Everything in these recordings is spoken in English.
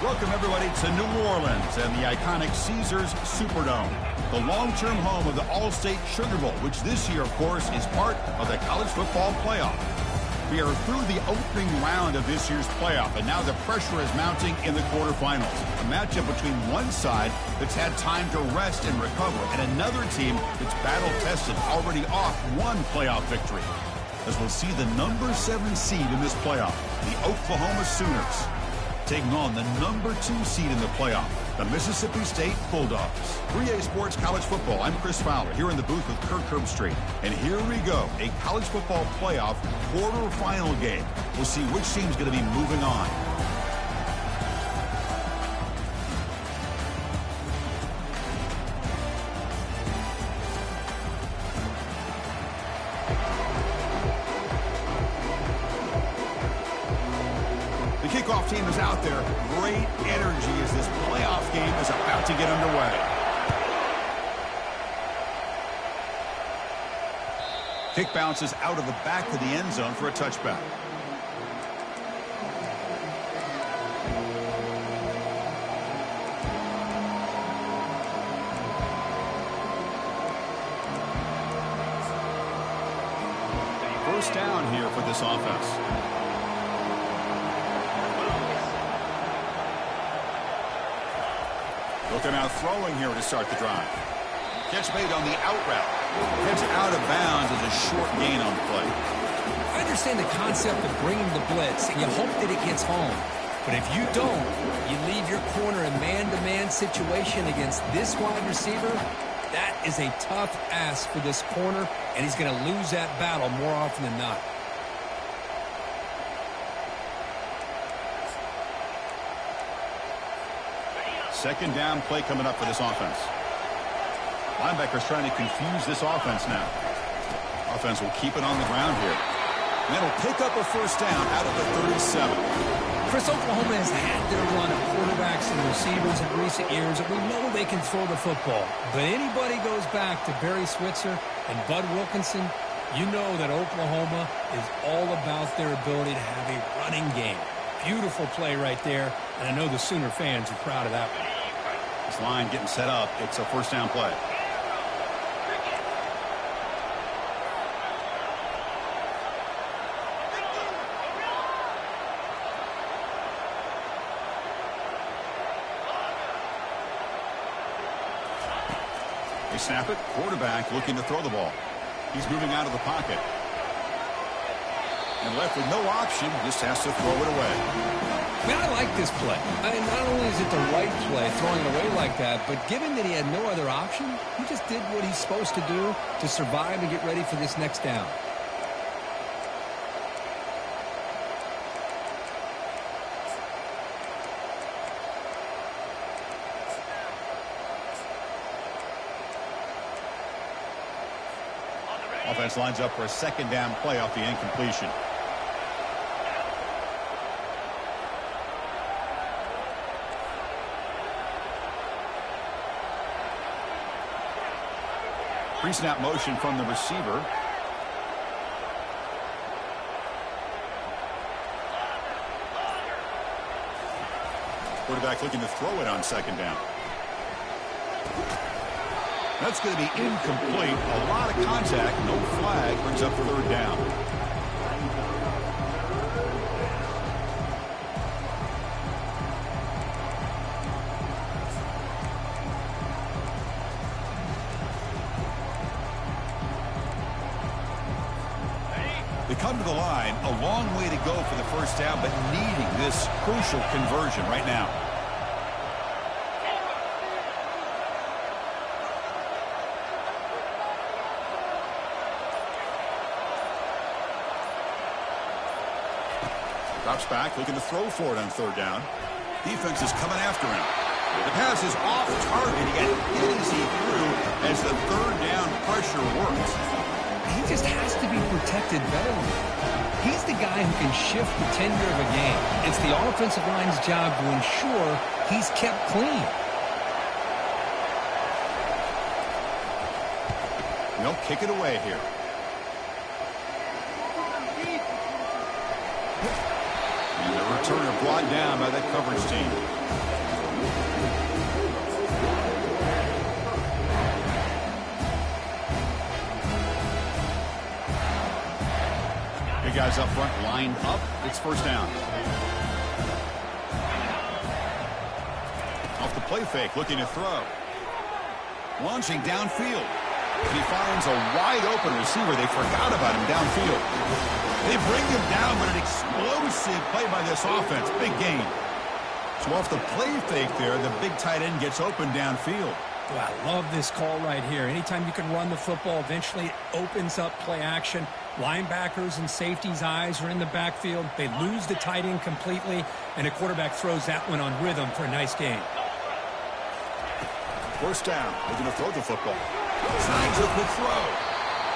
Welcome, everybody, to New Orleans and the iconic Caesars Superdome, the long-term home of the All-State Sugar Bowl, which this year, of course, is part of the college football playoff. We are through the opening round of this year's playoff, and now the pressure is mounting in the quarterfinals. A matchup between one side that's had time to rest and recover, and another team that's battle-tested, already off one playoff victory. As we'll see the number 7 seed in this playoff, the Oklahoma Sooners, taking on the number 2 seed in the playoff, the Mississippi State Bulldogs. 3A Sports College Football. I'm Chris Fowler here in the booth with Kirk Herbstreit. And here we go, a college football playoff quarterfinal game. We'll see which team's going to be moving on. Kickoff team is out there. Great energy as this playoff game is about to get underway. Kick bounces out of the back of the end zone for a touchback. First down here for this offense. Looking out throwing here to start the drive. Catch made on the out route. Heads out of bounds as a short gain on the play. I understand the concept of bringing the blitz, and you hope that it gets home. But if you don't, you leave your corner in man-to-man situation against this wide receiver. That is a tough ask for this corner, and he's going to lose that battle more often than not. Second down play coming up for this offense. Linebackers trying to confuse this offense now. Offense will keep it on the ground here. And it'll pick up a first down out of the 37. Chris, Oklahoma has had their run of quarterbacks and receivers in recent years, and we know they can throw the football. But anybody goes back to Barry Switzer and Bud Wilkinson, you know that Oklahoma is all about their ability to have a running game. Beautiful play right there, and I know the Sooner fans are proud of that one. This line getting set up. It's a first down play. They snap it. Quarterback looking to throw the ball. He's moving out of the pocket. And left with no option, just has to throw it away. Man, I like this play. I mean, not only is it the right play, throwing it away like that, but given that he had no other option, he just did what he's supposed to do to survive and get ready for this next down. Offense lines up for a second down play off the incompletion. Pre-snap motion from the receiver. Quarterback looking to throw it on second down. That's going to be incomplete. A lot of contact. No flag. Brings up third down. They come to the line. A long way to go for the first down, but needing this crucial conversion right now. Drops back, looking to throw for it on third down. Defense is coming after him. The pass is off target. He got easy through as the third down pressure works. He just has to be protected better. He's the guy who can shift the tenure of a game. It's the offensive line's job to ensure he's kept clean. They'll kick it away here. The returner brought down by that coverage team. Big guys up front, lined up. It's first down. Off the play fake, looking to throw. Launching downfield. He finds a wide-open receiver. They forgot about him downfield. They bring him down, but an explosive play by this offense. Big gain. So off the play fake there, the big tight end gets open downfield. Well, I love this call right here. Anytime you can run the football, eventually it opens up play action. Linebackers and safeties' eyes are in the backfield. They lose the tight end completely, and the quarterback throws that one on rhythm for a nice gain. First down. They're going to throw the football. Signs a quick throw.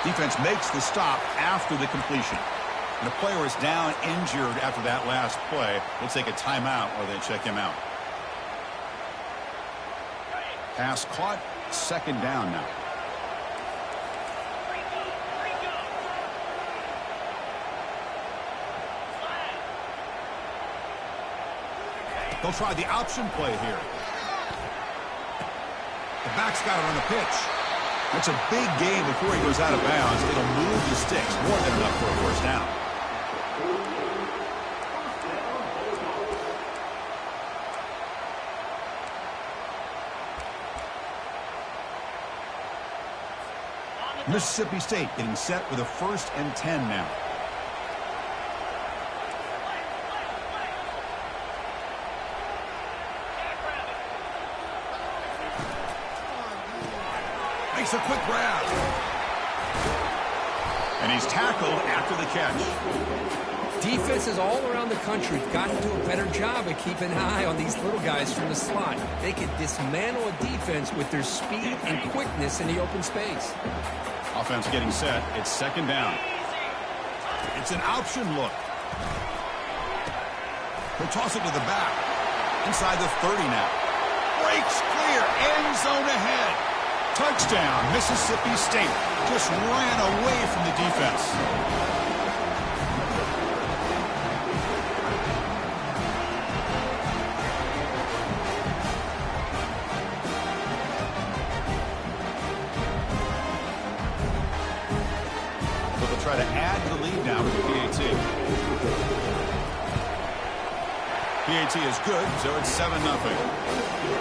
Defense makes the stop after the completion. And the player is down injured after that last play. They'll take a timeout while they check him out. Pass caught. Second down now. They'll try the option play here. The back's got it on the pitch. That's a big gain before he goes out of bounds. It'll move the sticks. More than enough for a first down. Mississippi State getting set with a 1st and 10 now. Makes a quick grab. And he's tackled after the catch. Defenses all around the country have got to do a better job of keeping an eye on these little guys from the slot. They can dismantle a defense with their speed and quickness in the open space. Offense getting set. It's second down. It's an option look. He'll toss it to the back. Inside the 30 now. Breaks clear. End zone ahead. Touchdown, Mississippi State. Just ran away from the defense. So they'll try to add to the lead now with the PAT. PAT is good, so it's 7-0.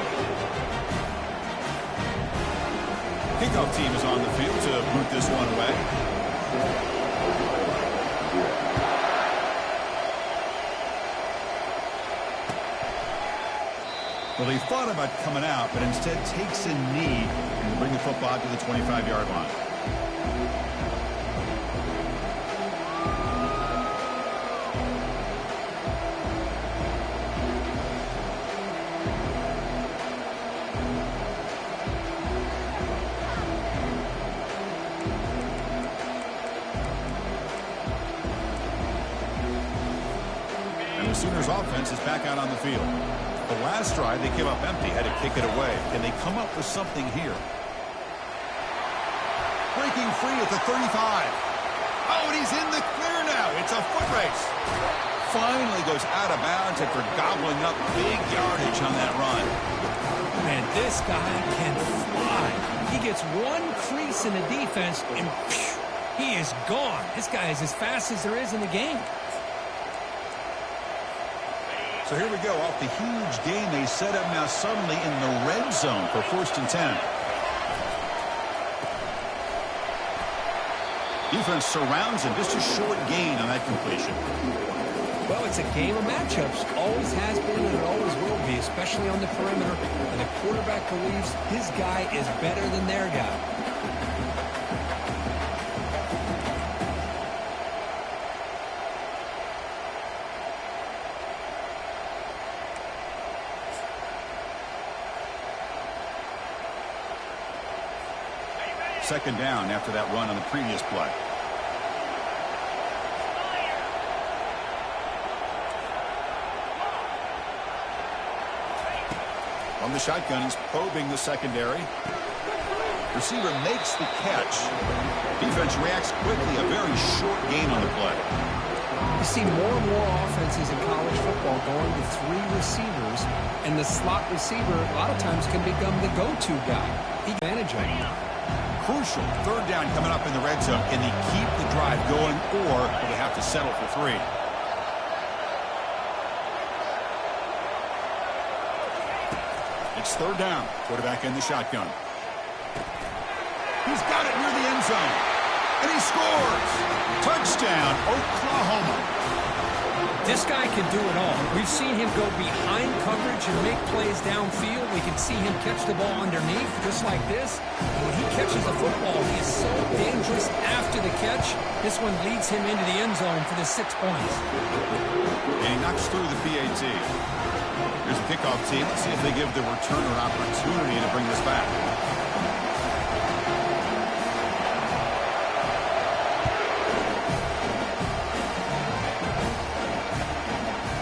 Kickoff team is on the field to boot this one away. Well, he thought about coming out, but instead takes a knee and bring the football to the 25-yard line. Sooners offense is back out on the field. The last drive they came up empty, had to kick it away. Can they come up with something here? Breaking free at the 35. Oh, and he's in the clear now. It's a foot race. Finally goes out of bounds after gobbling up big yardage on that run. Man, this guy can fly. He gets one crease in the defense and phew, he is gone. This guy is as fast as there is in the game. So here we go. Off the huge gain, they set up now suddenly in the red zone for 1st and 10. Defense surrounds him. Just a short gain on that completion. Well, it's a game of matchups. Always has been and it always will be, especially on the perimeter. And the quarterback believes his guy is better than their guy. Second down after that run on the previous play. On the shotgun, he's probing the secondary. Receiver makes the catch. Defense reacts quickly. A very short gain on the play. You see more and more offenses in college football going to 3 receivers, and the slot receiver a lot of times can become the go-to guy. He advantage of it. Crucial third down coming up in the red zone. Can they keep the drive going, or will they have to settle for 3? It's third down. Quarterback in the shotgun. He's got it near the end zone. And he scores. Touchdown, Oklahoma. This guy can do it all. We've seen him go behind coverage and make plays downfield. We can see him catch the ball underneath, just like this. And when he catches a football, he is so dangerous after the catch. This one leads him into the end zone for the 6 points. And he knocks through the PAT. Here's the kickoff team. Let's see if they give the returner an opportunity to bring this back.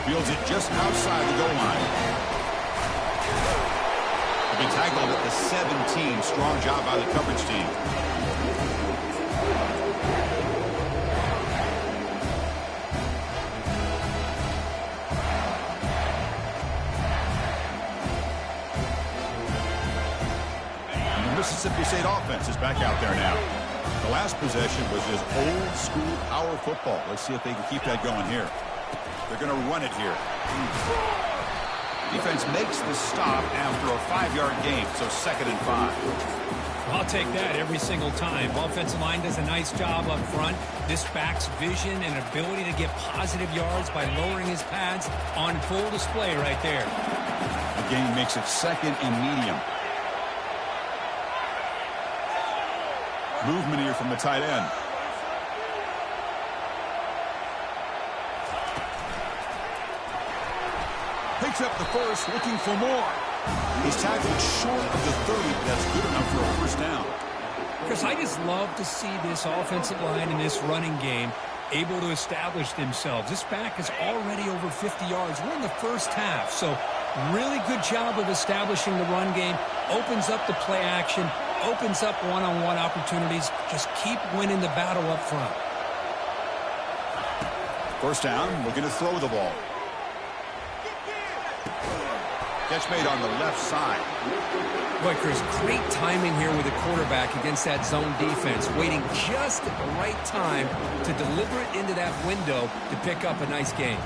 Fields it just outside the goal line. He'll be tackled at the 17. Strong job by the coverage team. And the Mississippi State offense is back out there now. The last possession was just old school power football. Let's see if they can keep that going here. They're going to run it here. Defense makes the stop after a 5-yard gain, so 2nd and 5. I'll take that every single time. Offensive line does a nice job up front. This back's vision and ability to get positive yards by lowering his pads on full display right there. The gain makes it 2nd and medium. Movement here from the tight end. Picks up the first, looking for more. He's tackled short of the 30, but that's good enough for a first down. Chris, I just love to see this offensive line in this running game able to establish themselves. This back is already over 50 yards. We're in the first half, so really good job of establishing the run game. Opens up the play action, opens up one-on-one opportunities. Just keep winning the battle up front. First down, looking to throw the ball. Catch made on the left side. Boy, Chris, great timing here with the quarterback against that zone defense, waiting just at the right time to deliver it into that window to pick up a nice gain.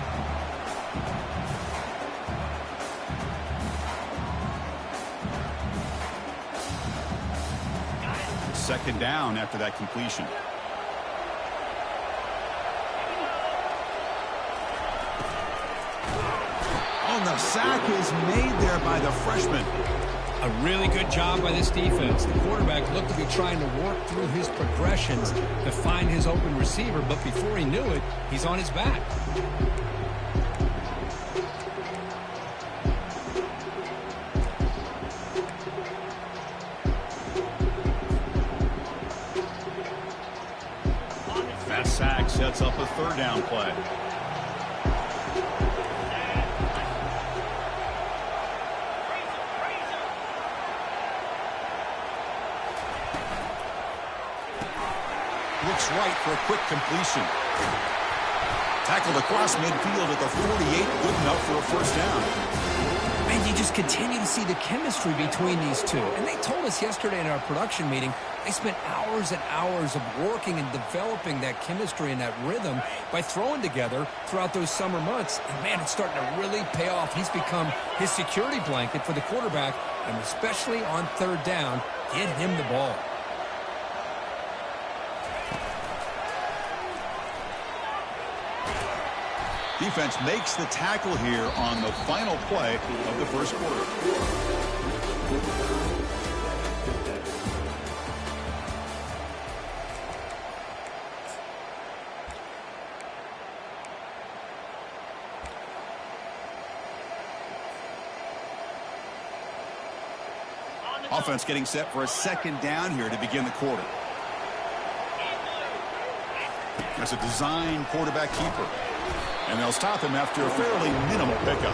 Second down after that completion. Oh, the sack is made there by the freshman. A really good job by this defense. The quarterback looked to be trying to work through his progressions to find his open receiver, but before he knew it, he's on his back. That sack sets up a third down play. Looks right for a quick completion. Tackled across midfield at the 48. Good enough for a first down. And you just continue to see the chemistry between these two. And they told us yesterday in our production meeting, they spent hours and hours of working and developing that chemistry and that rhythm by throwing together throughout those summer months. And, man, it's starting to really pay off. He's become his security blanket for the quarterback, and especially on third down, get him the ball. Defense makes the tackle here on the final play of the first quarter. Offense getting set for a second down here to begin the quarter. That's a design quarterback keeper. And they'll stop him after a fairly minimal pickup.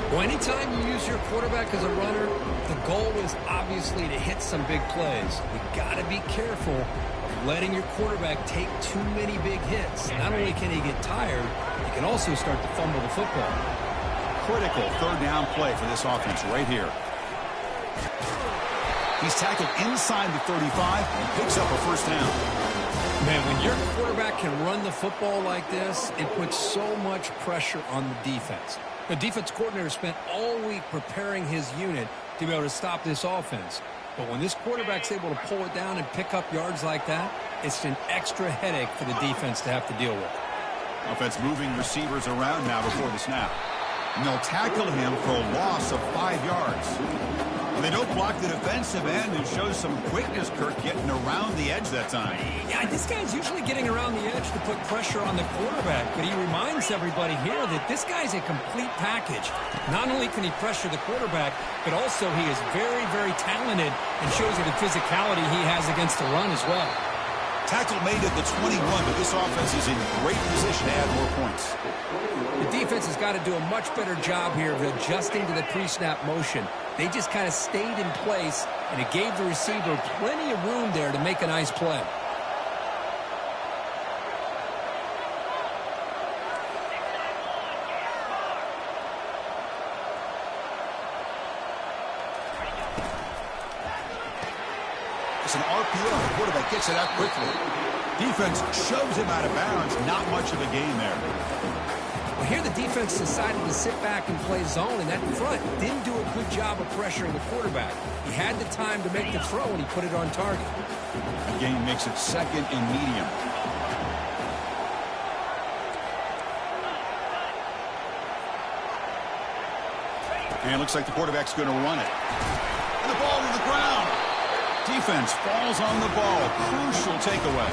Well, anytime you use your quarterback as a runner, the goal is obviously to hit some big plays. You've got to be careful of letting your quarterback take too many big hits. Not only can he get tired, he can also start to fumble the football. Critical third down play for this offense right here. He's tackled inside the 35 and picks up a first down. Man, when your quarterback can run the football like this, it puts so much pressure on the defense. The defense coordinator spent all week preparing his unit to be able to stop this offense. But when this quarterback's able to pull it down and pick up yards like that, it's an extra headache for the defense to have to deal with. Offense moving receivers around now before the snap. And they'll tackle him for a loss of 5 yards. And they don't block the defensive end and shows some quickness, Kirk, getting around the edge that time. Yeah, this guy's usually getting around the edge to put pressure on the quarterback, but he reminds everybody here that this guy's a complete package. Not only can he pressure the quarterback, but also he is very, very talented and shows you the physicality he has against the run as well. Tackle made at the 21, but this offense is in great position to add more points. The defense has got to do a much better job here of adjusting to the pre-snap motion. They just kind of stayed in place, and it gave the receiver plenty of room there to make a nice play. It's an RPO. The quarterback gets it out quickly. Defense shoves him out of bounds. Not much of a gain there. Well, here the defense decided to sit back and play zone, and that front didn't do a good job of pressuring the quarterback. He had the time to make the throw, and he put it on target. The gain makes it second and medium. And it looks like the quarterback's going to run it. And the ball to the ground. Defense falls on the ball. Crucial takeaway.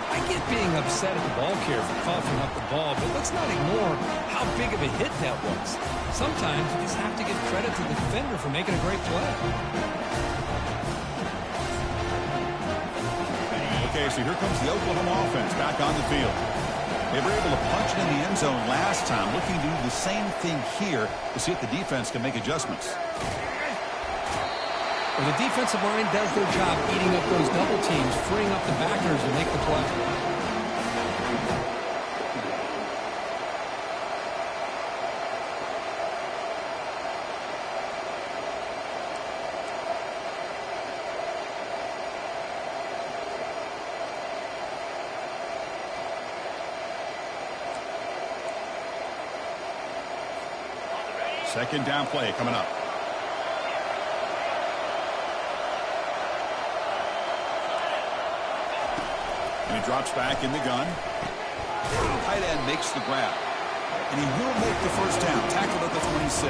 I get being upset at the ball carrier for coughing up the ball, but let's not ignore how big of a hit that was. Sometimes you just have to give credit to the defender for making a great play. Okay, so here comes the Oklahoma offense back on the field. They were able to punch it in the end zone last time, looking to do the same thing here to see if the defense can make adjustments. Well, the defensive line does their job eating up those double teams, freeing up the backers to make the play. Second down play coming up. And he drops back in the gun. Tight end makes the grab. And he will make the first down. Tackled at the 26.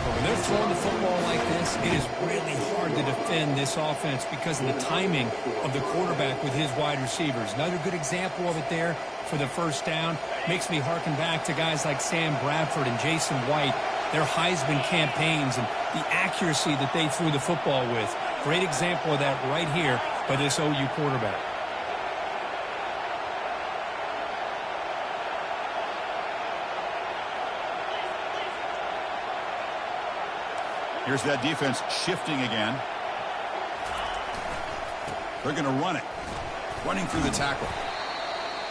But when they're throwing the football like this, it is really hard to defend this offense because of the timing of the quarterback with his wide receivers. Another good example of it there for the first down. Makes me harken back to guys like Sam Bradford and Jason White, their Heisman campaigns and the accuracy that they threw the football with. Great example of that right here by this OU quarterback. Here's that defense shifting again. They're going to run it. Running through the tackle.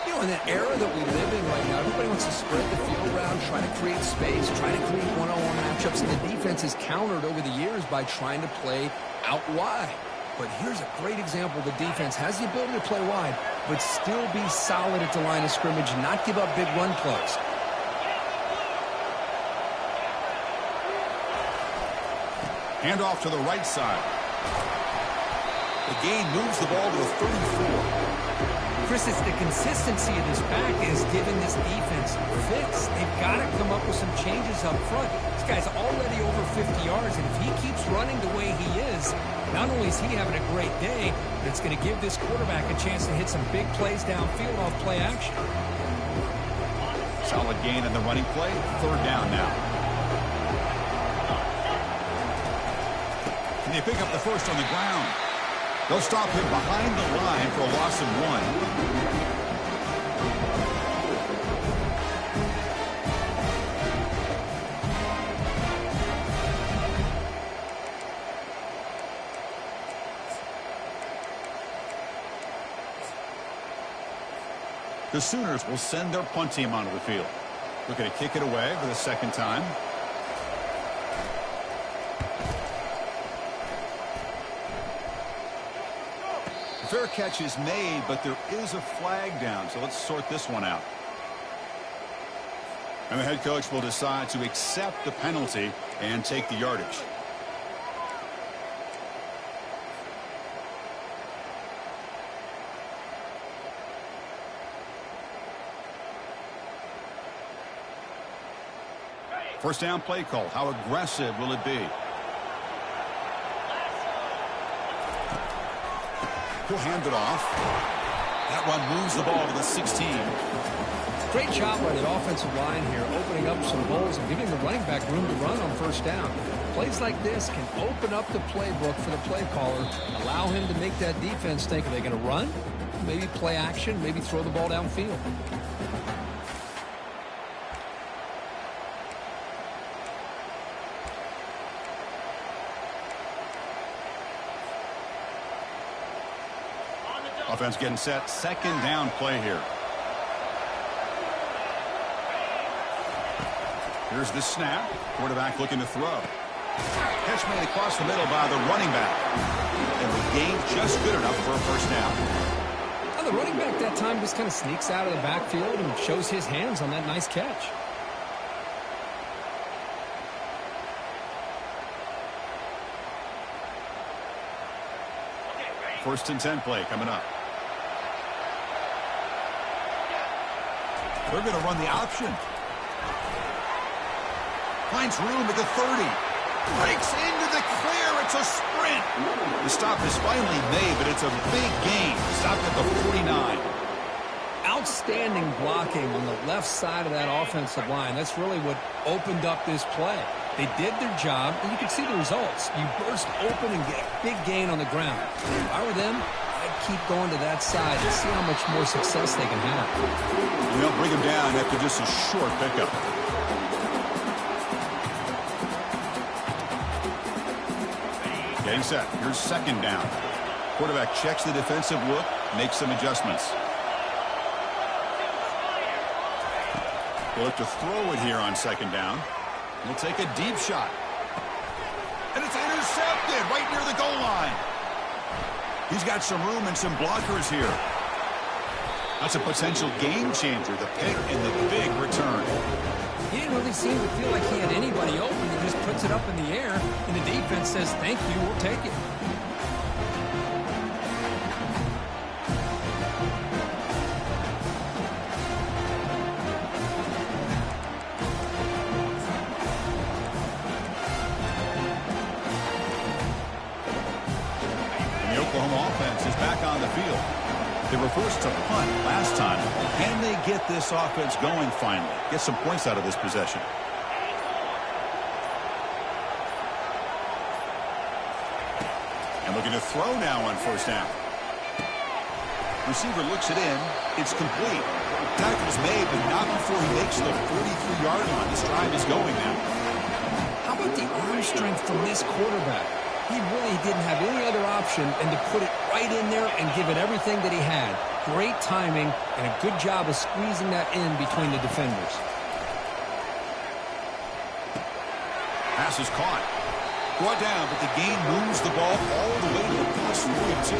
You know, in that era that we live in right now, everybody wants to spread the field around, try to create space, try to create one-on-one matchups, and the defense is countered over the years by trying to play out wide. But here's a great example. The defense has the ability to play wide, but still be solid at the line of scrimmage and not give up big run plays. Handoff to the right side. The gain moves the ball to the 34. Chris, it's the consistency of this back is giving this defense fits. They've got to come up with some changes up front. This guy's already over 50 yards, and if he keeps running the way he is, not only is he having a great day, but it's going to give this quarterback a chance to hit some big plays downfield off play action. Solid gain in the running play. Third down now. And they pick up the first on the ground. They'll stop him behind the line for a loss of 1. The Sooners will send their punt team onto the field. Looking to kick it away for the second time. Fair catch is made, but there is a flag down, so let's sort this one out. And the head coach will decide to accept the penalty and take the yardage. First down play call. How aggressive will it be? He'll hand it off. That run moves the ball to the 16. Great job by the offensive line here, opening up some holes and giving the running back room to run on first down. Plays like this can open up the playbook for the play caller, allow him to make that defense think, are they going to run? Maybe play action, maybe throw the ball downfield. Offense getting set. Second down play here. Here's the snap. Quarterback looking to throw. Catch made across the middle by the running back. And the gain just good enough for a first down. Now the running back that time just kind of sneaks out of the backfield and shows his hands on that nice catch. First and 10 play coming up. They're going to run the option. Finds room at the 30. Breaks into the clear. It's a sprint. The stop is finally made, but it's a big gain. Stopped at the 49. Outstanding blocking on the left side of that offensive line. That's really what opened up this play. They did their job, and you can see the results. You burst open and get a big gain on the ground. If I were them, I'd keep going to that side and see how much more success they can have. They'll bring him down after just a short pickup. Getting set. Here's second down. Quarterback checks the defensive look, makes some adjustments. He'll look to throw it here on second down. He'll take a deep shot. And it's intercepted right near the goal line. He's got some room and some blockers here. That's a potential game changer, the pick and the big return. He didn't really seem to feel like he had anybody open. He just puts it up in the air, and the defense says, thank you, we'll take it. And the Oklahoma offense is back on the field. They were forced to punt last time. Can they get this offense going finally? Get some points out of this possession. And looking to throw now on first down. Receiver looks it in. It's complete. Tackle's made, but not before he makes the 43-yard line. This drive is going now. How about the arm strength from this quarterback? He really didn't have any other option than to put it right in there and give it everything that he had. Great timing and a good job of squeezing that in between the defenders. Pass is caught. Brought down, but the gain moves the ball all the way to the plus 42.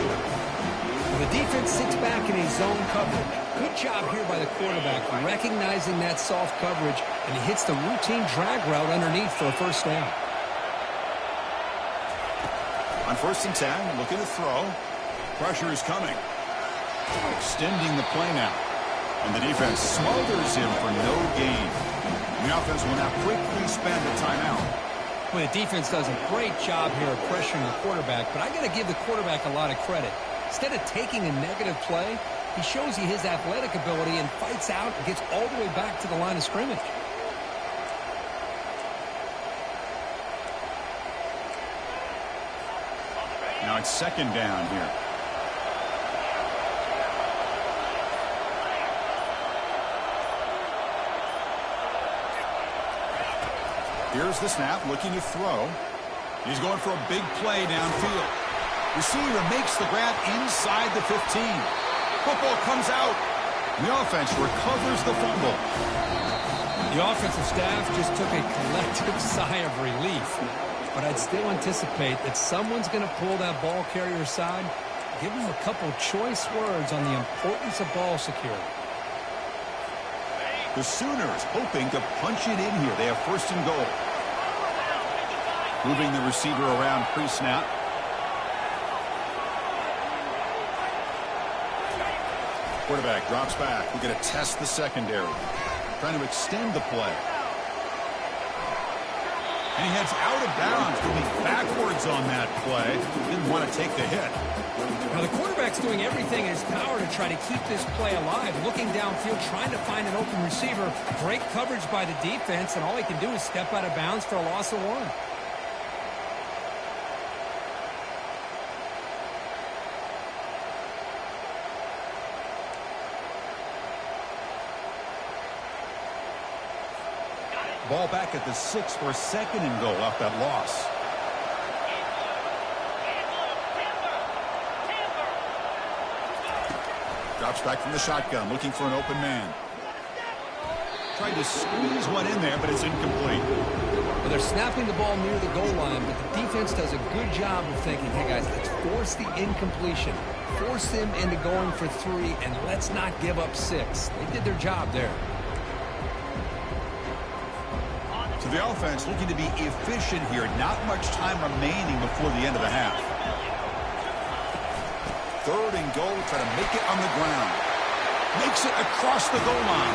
The defense sits back in a zone coverage. Good job here by the quarterback, recognizing that soft coverage, and he hits the routine drag route underneath for a first down. On first and 10, looking to throw. Pressure is coming. Extending the play now. And the defense smothers him for no gain. The offense will now quickly spend a timeout. Well, the defense does a great job here of pressuring the quarterback, but I got to give the quarterback a lot of credit. Instead of taking a negative play, he shows you his athletic ability and fights out and gets all the way back to the line of scrimmage. Now it's second down here. Here's the snap, looking to throw. He's going for a big play downfield. Receiver makes the grab inside the 15. Football comes out. And the offense recovers the fumble. The offensive staff just took a collective sigh of relief. But I'd still anticipate that someone's going to pull that ball carrier side. Give them a couple choice words on the importance of ball security. The Sooners hoping to punch it in here. They have first and goal. Moving the receiver around pre-snap. Quarterback drops back. We're going to test the secondary. Trying to extend the play. And he heads out of bounds. Moving backwards on that play. Didn't want to take the hit. Now the quarterback's doing everything in his power to try to keep this play alive. Looking downfield, trying to find an open receiver. Great coverage by the defense, and all he can do is step out of bounds for a loss of 1. Ball back at the 6 for a second and goal off that loss. Drops back from the shotgun, looking for an open man. Tried to squeeze one in there, but it's incomplete. Well, they're snapping the ball near the goal line, but the defense does a good job of thinking, hey, guys, let's force the incompletion. Force them into going for 3, and let's not give up 6. They did their job there. So the offense looking to be efficient here. Not much time remaining before the end of the half. Third and goal, try to make it on the ground. Makes it across the goal line.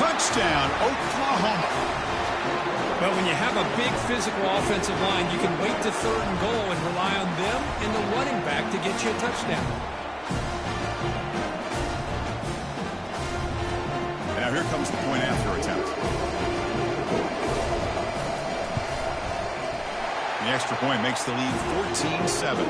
Touchdown, Oklahoma. Well, when you have a big physical offensive line, you can wait to third and goal and rely on them and the running back to get you a touchdown. And now here comes the point after attempt. The extra point makes the lead 14-7.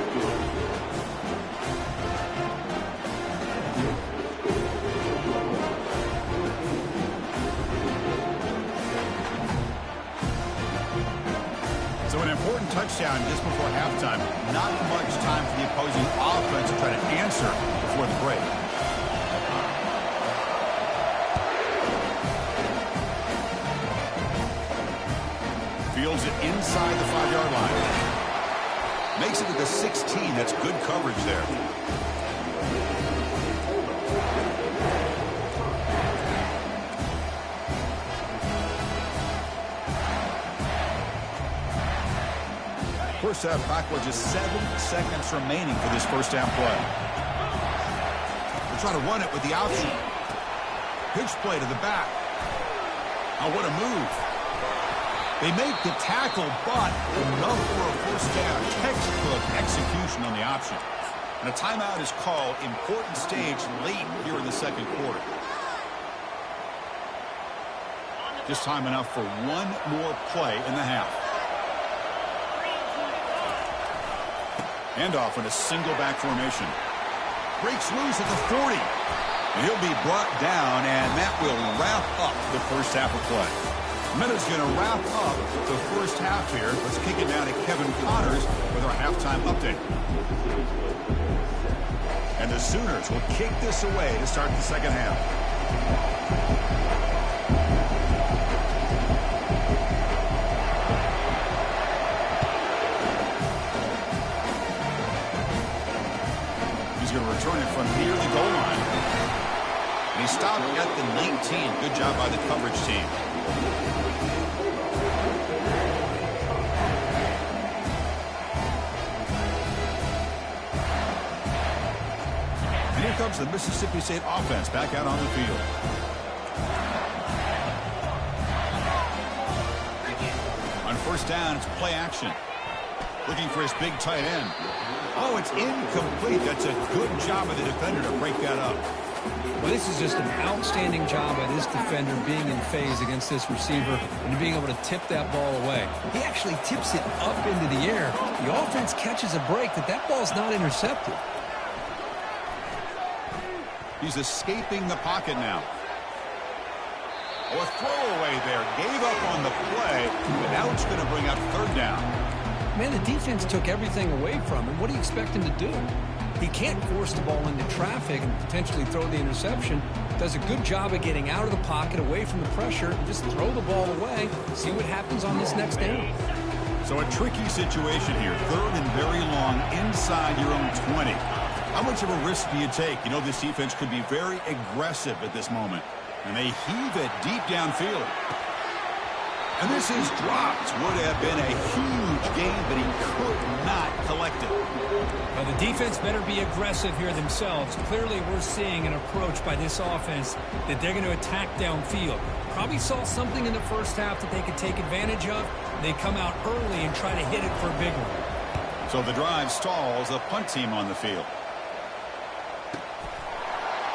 So an important touchdown just before halftime. Not much time for the opposing offense to try to answer before the break. Fields it inside the 5-yard line. Makes it to the 16. That's good coverage there. First half clock with just 7 seconds remaining for this first half play. They're trying to run it with the option. Pitch play to the back. Oh, what a move. They make the tackle, but enough for a first down. Textbook execution on the option. And a timeout is called. Important stage late here in the second quarter. Just time enough for one more play in the half. Handoff in a single back formation. Breaks loose at the 40. And he'll be brought down, and that will wrap up the first half of play. Minute's going to wrap up the first half here. Let's kick it down to Kevin Connors with our halftime update. And the Sooners will kick this away to start the second half. He's going to return it from near the goal line. And he stopped at the 19. Good job by the coverage team. And here comes the Mississippi State offense back out on the field. On first down, it's play action. Looking for his big tight end. Oh, it's incomplete. That's a good job of the defender to break that up. Well, this is just an outstanding job by this defender being in phase against this receiver and being able to tip that ball away. He actually tips it up into the air. The offense catches a break that ball's not intercepted. He's escaping the pocket now. Oh, a throwaway there. Gave up on the play, but now it's going to bring up third down. Man, the defense took everything away from him. What do you expect him to do? He can't force the ball into traffic and potentially throw the interception. Does a good job of getting out of the pocket, away from the pressure, and just throw the ball away. See what happens on this next down. So a tricky situation here. 3rd and very long inside your own 20. How much of a risk do you take? You know this defense could be very aggressive at this moment. And they heave it deep downfield. And this is dropped. Would have been a huge gain, but he could not collect it. Well, the defense better be aggressive here themselves. Clearly, we're seeing an approach by this offense that they're going to attack downfield. Probably saw something in the first half that they could take advantage of. They come out early and try to hit it for a big one. So the drive stalls, a punt team on the field.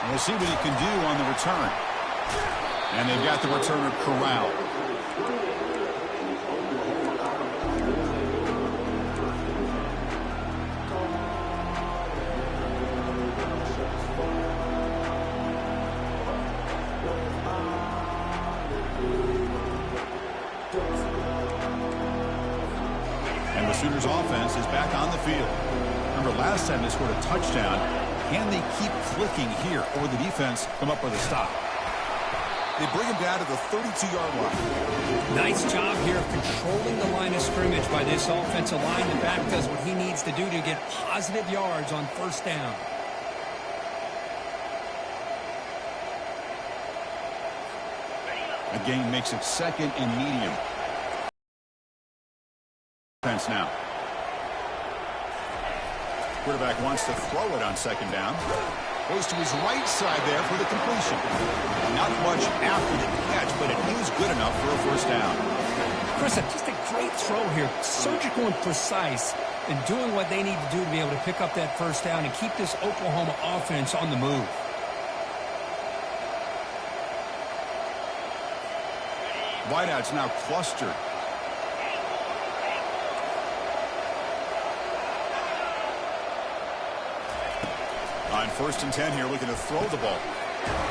And we'll see what he can do on the return. And they've got the returner corralled. And the Sooners offense is back on the field. Remember last time they scored a touchdown. Can they keep clicking here, or will the defense come up with a stop? They bring him down to the 32-yard line. Nice job here of controlling the line of scrimmage by this offensive line. The back does what he needs to do to get positive yards on first down. A gain makes it 2nd and medium. Defense now. Quarterback wants to throw it on 2nd down. Goes to his right side there for the completion. Not much after the catch, but it is good enough for a first down. Chris, just a great throw here. Surgical and precise in doing what they need to do to be able to pick up that first down and keep this Oklahoma offense on the move. Wideouts now clustered. On 1st and 10 here, looking to throw the ball.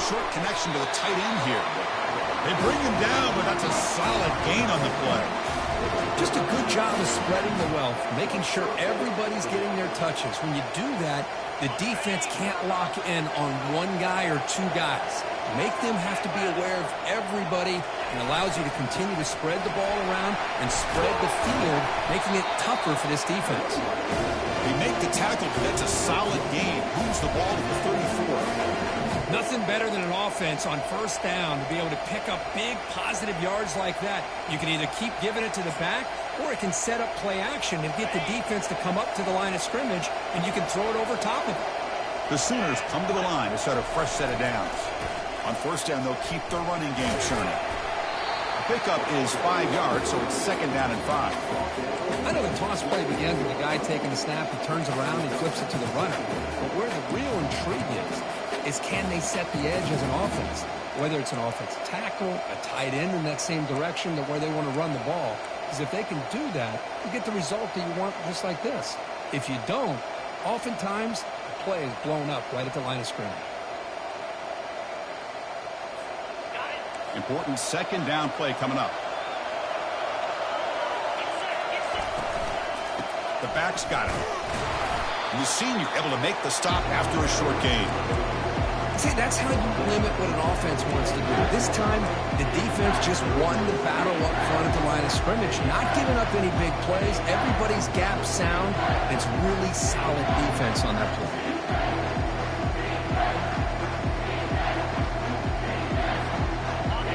Short connection to the tight end here. They bring him down, but that's a solid gain on the play. Just a good job of spreading the wealth, making sure everybody's getting their touches. When you do that, the defense can't lock in on one guy or two guys. Make them have to be aware of everybody, and allows you to continue to spread the ball around and spread the field, making it tougher for this defense. They make the tackle, but that's a solid gain. Moves the ball to the 34. Nothing better than an offense on first down to be able to pick up big positive yards like that. You can either keep giving it to the back, or it can set up play action and get the defense to come up to the line of scrimmage, and you can throw it over top of it. The Sooners come to the line to start a fresh set of downs. On first down, they'll keep their running game churning. The pickup is 5 yards, so it's 2nd down and 5. I know the toss play begins with the guy taking the snap. He turns around and flips it to the runner. But where the real intrigue is can they set the edge as an offense? Whether it's an offensive tackle, a tight end in that same direction, where they want to run the ball. Because if they can do that, you get the result that you want just like this. If you don't, oftentimes the play is blown up right at the line of scrimmage. Important 2nd down play coming up. The back's got it. And the senior able to make the stop after a short gain. See, that's how you limit what an offense wants to do. This time, the defense just won the battle up front at the line of scrimmage, not giving up any big plays. Everybody's gap sound. It's really solid defense on that play.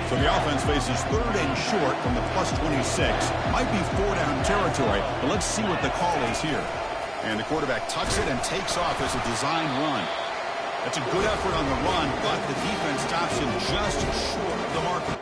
So the offense faces 3rd and short from the +26. Might be 4-down territory, but let's see what the call is here. And the quarterback tucks it and takes off as a design run. That's a good effort on the run, but the defense stops him just short of the marker.